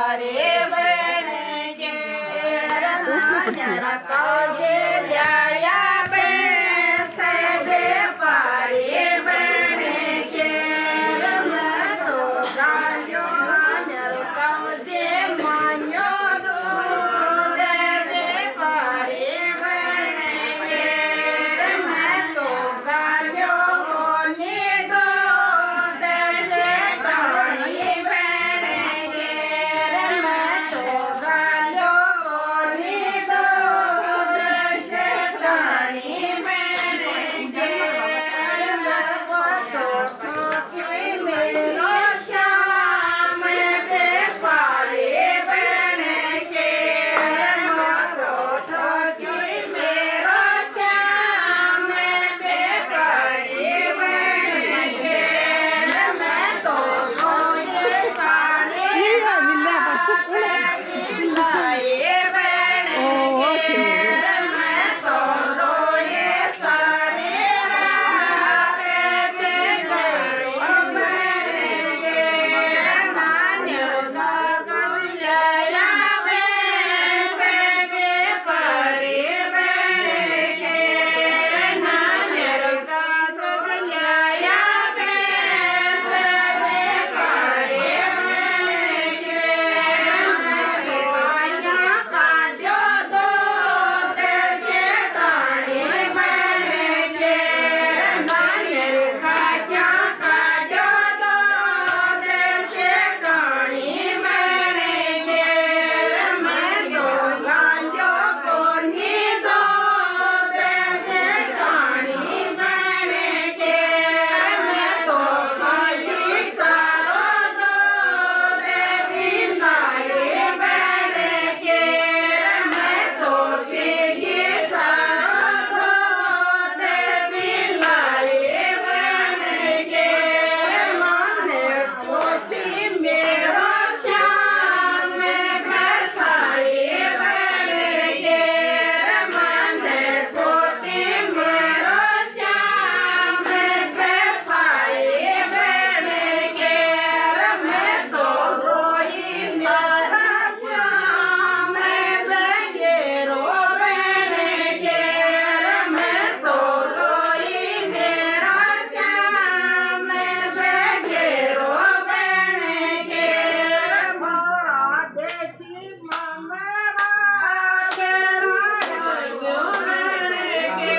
પારે બને કે રમણકાજે લ્યાયા બે સબે પારે બને કે રમતો ગાયો નરકાજે માન્યો દૂધ સે પારે બને કે રમતો ગાયો કોની દૂધ સે પાણી બને કે રમતો ગાયો કોની દૂધ સે પાણી બને કે રમતો ઠોકી મેરો શ્યામ તે પારે બને કે રમતો ઠોકી મેરો શ્યામ તે પારે બને કે રમતો કોઈએ સારે લાએ બને કે રમતો રોયે સારે રાતે છે ગયો બને કે માન્ય ગગલ્યા બે સગે પરે બને કે માન્ય ગગલ્યા બે સગે પરે બને કે કાયા કાઢ્યો દો તે છે ટાણી બને કે માન્ય કાયા કાઢ્યો દો તે છે ટાણી બને કે મેં તો ગાલ્યો કોની દો તે છે ટાણી બને કે મેં તો ખાલી સારો દો તે પીલાએ બને કે મેં તો પીગી સારો દો તે પીલાએ બને કે માને પોતી મેરો શ્યામ ઘસાએ બને કે માને પોતી મેરો શ્યામ ઘસાએ બને કે મેં તો રોઈ મારા શ્યામ ઘેરો બને કે મેં તો રોઈ મેરા શ્યામ ઘેરો બને કે મોરા દેખી મમરા ઘેરો બને કે